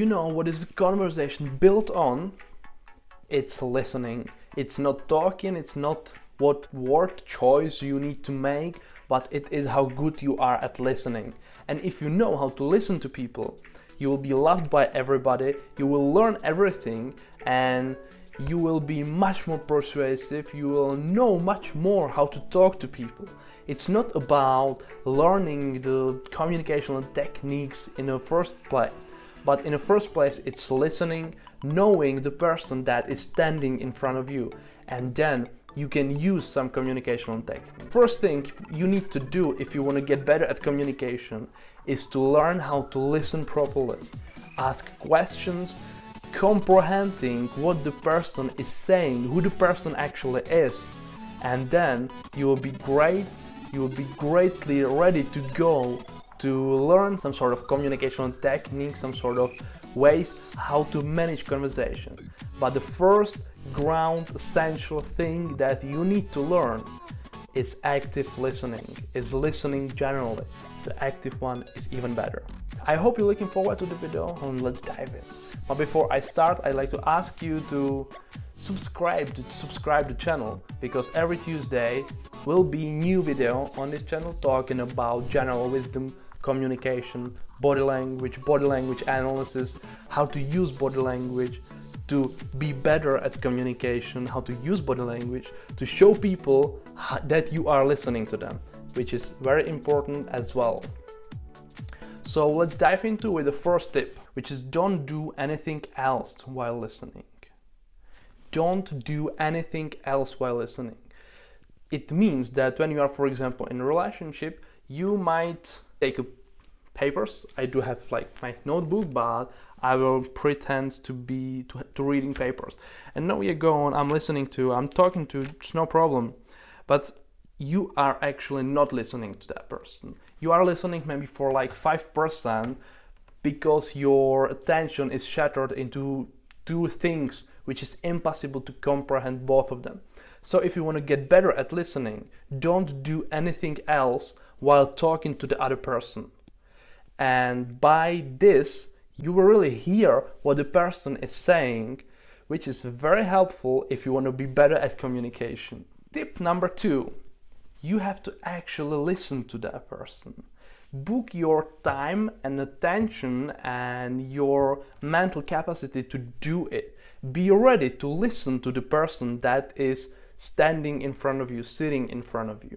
You know what is a conversation built on? It's listening. It's not talking, it's not what word choice you need to make, but it is how good you are at listening. And if you know how to listen to people, you will be loved by everybody, you will learn everything, and you will be much more persuasive, you will know much more how to talk to people. It's not about learning the communicational techniques in the first place, but in the first place it's listening, knowing the person that is standing in front of you, and then you can use some communicational technique. First thing you need to do if you want to get better at communication is to learn how to listen properly, ask questions, comprehending what the person is saying, who the person actually is, and then you will be greatly ready to go to learn some sort of communicational technique, some sort of ways how to manage conversation. But the first ground essential thing that you need to learn is active listening, is listening generally. The active one is even better. I hope you're looking forward to the video, and let's dive in. But before I start, I'd like to ask you to subscribe to the channel, because every Tuesday will be a new video on this channel talking about general wisdom, communication, body language analysis, how to use body language to be better at communication, how to use body language to show people that you are listening to them, which is very important as well. So let's dive into with the first tip, which is don't do anything else while listening. Don't do anything else while listening. It means that when you are, for example, in a relationship, you might take papers. I do have like my notebook, but I will pretend to reading papers. And now we are going, I'm talking to, it's no problem. But you are actually not listening to that person. You are listening maybe for like 5% because your attention is shattered into two things, which is impossible to comprehend both of them. So if you want to get better at listening, don't do anything else while talking to the other person. And by this, you will really hear what the person is saying, which is very helpful if you want to be better at communication. Tip number 2, you have to actually listen to that person. Book your time and attention and your mental capacity to do it. Be ready to listen to the person that is standing in front of you, sitting in front of you.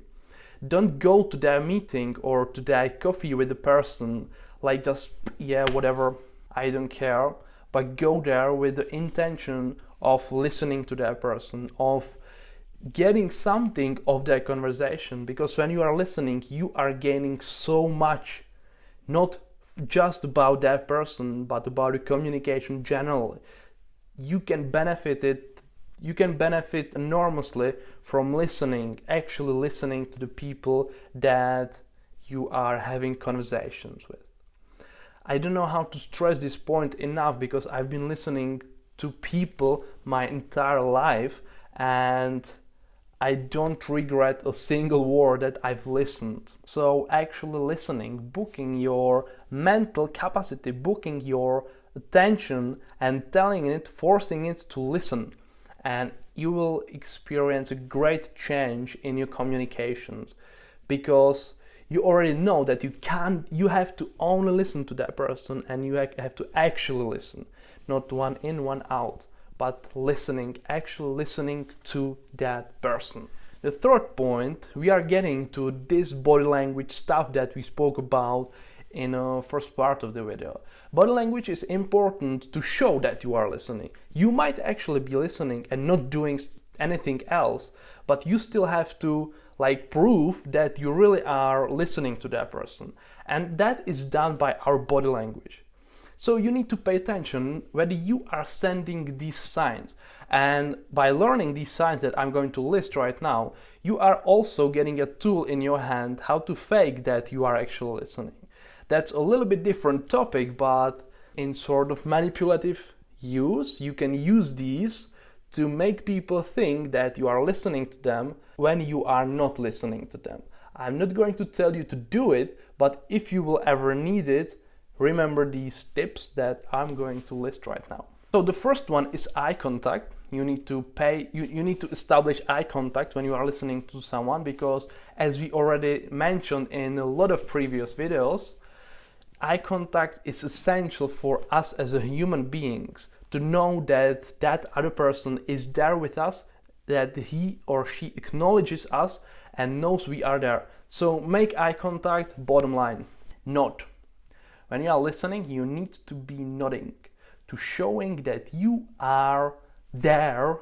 Don't go to their meeting or to their coffee with the person like just, yeah, whatever, I don't care, but go there with the intention of listening to that person, of getting something of their conversation, because when you are listening, you are gaining so much, not just about that person, but about the communication generally. You can benefit enormously from listening, actually listening to the people that you are having conversations with. I don't know how to stress this point enough, because I've been listening to people my entire life and I don't regret a single word that I've listened. So actually listening, booking your mental capacity, booking your attention and telling it, forcing it to listen, and you will experience a great change in your communications, because you already know that you have to only listen to that person, and you have to actually listen, not one in, one out, but actually listening to that person. The third point, we are getting to this body language stuff that we spoke about in the first part of the video. Body language is important to show that you are listening. You might actually be listening and not doing anything else, but you still have to prove that you really are listening to that person. And that is done by our body language. So you need to pay attention whether you are sending these signs. And by learning these signs that I'm going to list right now, you are also getting a tool in your hand how to fake that you are actually listening. That's a little bit different topic, but in sort of manipulative use, you can use these to make people think that you are listening to them when you are not listening to them. I'm not going to tell you to do it, but if you will ever need it, remember these tips that I'm going to list right now. So the first one is eye contact. You need to establish eye contact when you are listening to someone, because as we already mentioned in a lot of previous videos, eye contact is essential for us as a human beings to know that that other person is there with us, that he or she acknowledges us and knows we are there. So make eye contact, bottom line. Nod. When you are listening, you need to be nodding, to showing that you are there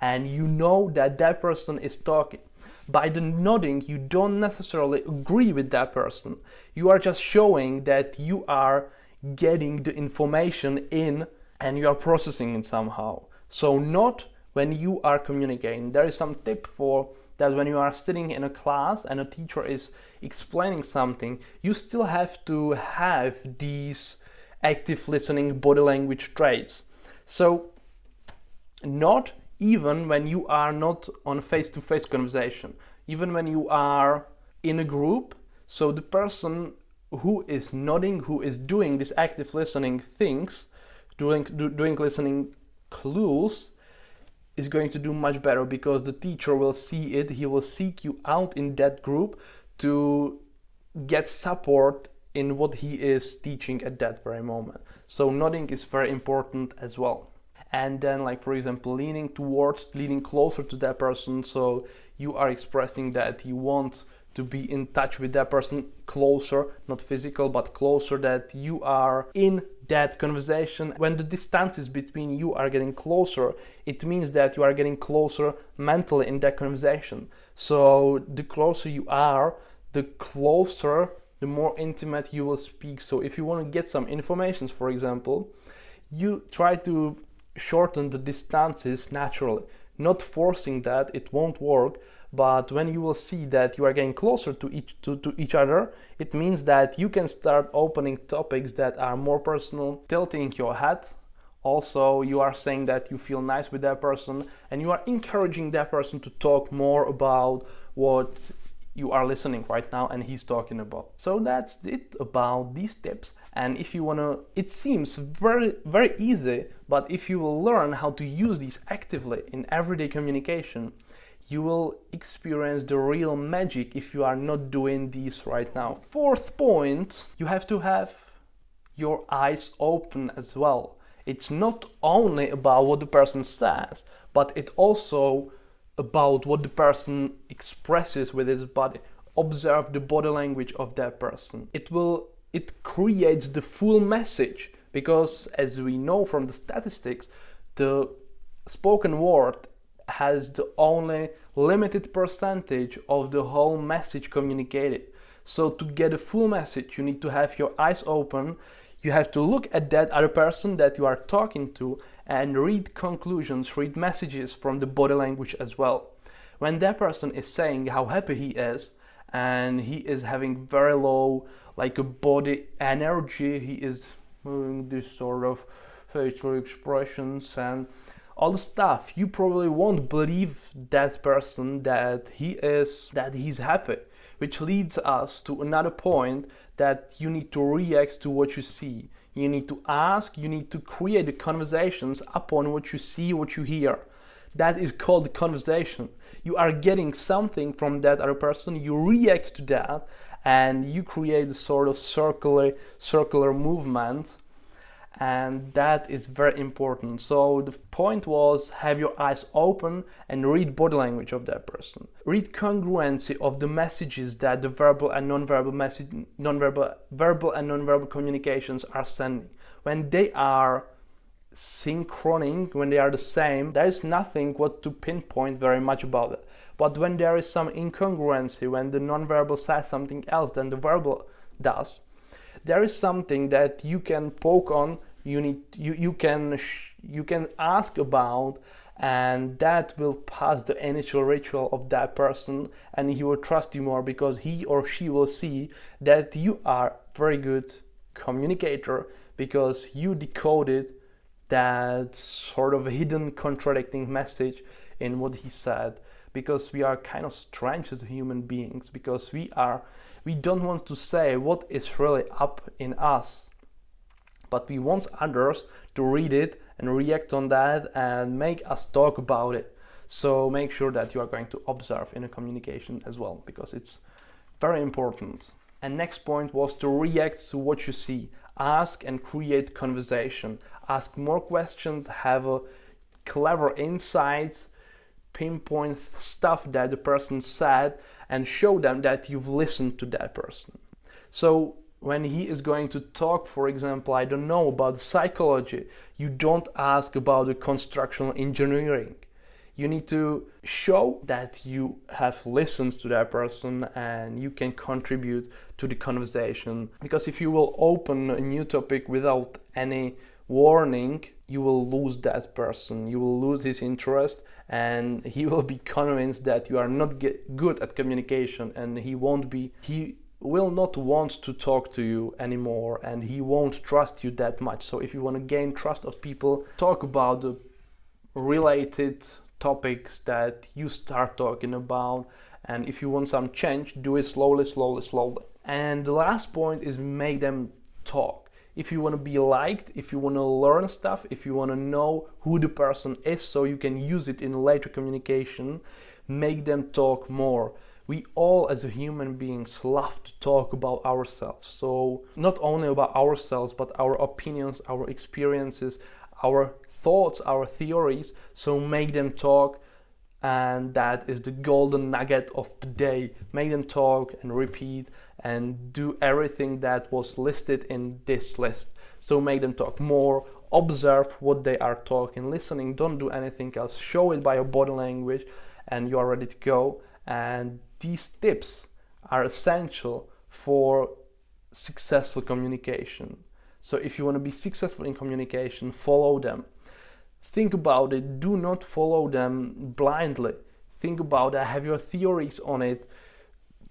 and you know that that person is talking. By the nodding, you don't necessarily agree with that person. You are just showing that you are getting the information in and you are processing it somehow. So nod when you are communicating. There is some tip for that. When you are sitting in a class and a teacher is explaining something, you still have to have these active listening body language traits. So nod even when you are not on face-to-face conversation, even when you are in a group. So the person who is nodding, who is doing this active listening things, doing listening clues, is going to do much better, because the teacher will see it. He will seek you out in that group to get support in what he is teaching at that very moment. So nodding is very important as well. And then, like, for example, leaning closer to that person. So you are expressing that you want to be in touch with that person, closer, not physical, but closer, that you are in that conversation. When the distances between you are getting closer, it means that you are getting closer mentally in that conversation. So the closer you are, the more intimate you will speak. So if you want to get some information, for example, you try to shorten the distances naturally, not forcing that. It won't work. But when you will see that you are getting closer to each other, it means that you can start opening topics that are more personal, tilting your head. Also, you are saying that you feel nice with that person and you are encouraging that person to talk more about what you are listening right now and he's talking about. So that's it about these tips. And if you want to, it seems very, very easy, but if you will learn how to use these actively in everyday communication, you will experience the real magic if you are not doing these right now. Fourth point, you have to have your eyes open as well. It's not only about what the person says, but it also about what the person expresses with his body. Observe the body language of that person. It creates the full message, because as we know from the statistics, the spoken word has the only limited percentage of the whole message communicated. So to get a full message, you need to have your eyes open. You have to look at that other person that you are talking to and read conclusions, read messages from the body language as well. When that person is saying how happy he is and he is having very low, like a body energy, he is moving this sort of facial expressions and all the stuff, you probably won't believe that person that he's happy, which leads us to another point, that you need to react to what you see. You need to ask, you need to create the conversations upon what you see, what you hear. That is called the conversation. You are getting something from that other person, you react to that, and you create a sort of circular movement. And that is very important. So the point was, have your eyes open and read body language of that person. Read congruency of the messages that the verbal and non-verbal communications are sending. When they are synchronic, when they are the same, there is nothing what to pinpoint very much about it. But when there is some incongruency, when the non-verbal says something else than the verbal does, there is something that you can poke on, you can ask about, and that will pass the initial ritual of that person, and he will trust you more, because he or she will see that you are very good communicator, because you decoded that sort of hidden contradicting message in what he said because we are kind of strange as human beings, because we don't want to say what is really up in us, but we want others to read it and react on that and make us talk about it. So make sure that you are going to observe in a communication as well, because it's very important. And next point was to react to what you see. Ask and create conversation. Ask more questions, have a clever insights, pinpoint stuff that the person said, and show them that you've listened to that person. So when he is going to talk, for example, I don't know, about psychology, you don't ask about the constructional engineering. You need to show that you have listened to that person and you can contribute to the conversation. Because if you will open a new topic without any warning, you will lose that person. You will lose his interest and he will be convinced that you are not good at communication, and he will not want to talk to you anymore, and he won't trust you that much. So if you want to gain trust of people, talk about the related topics that you start talking about, and if you want some change, do it slowly. And the last point is make them talk. If you want to be liked, if you want to learn stuff, if you want to know who the person is so you can use it in later communication, make them talk more. We all as human beings love to talk about ourselves. So not only about ourselves, but our opinions, our experiences, our thoughts, our theories. So make them talk, and that is the golden nugget of the day. Make them talk and repeat and do everything that was listed in this list. So make them talk more, observe what they are talking, listening, don't do anything else. Show it by your body language and you are ready to go. And these tips are essential for successful communication. So if you want to be successful in communication, follow them. Think about it. Do not follow them blindly. Think about it. Have your theories on it.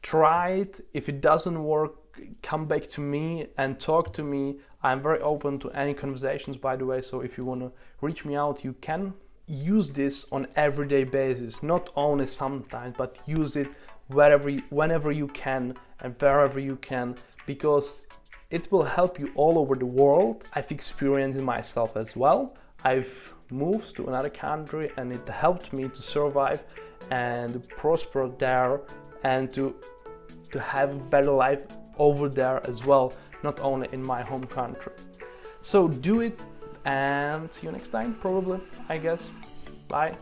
Try it. If it doesn't work, come back to me and talk to me. I'm very open to any conversations, by the way. So if you want to reach me out, you can. Use this on everyday basis, not only sometimes, but use it whenever you can and wherever you can, because it will help you all over the world. I've experienced it myself as well. I've moved to another country and it helped me to survive and prosper there and to have a better life over there as well, not only in my home country. So do it, and see you next time, probably, I guess. Bye.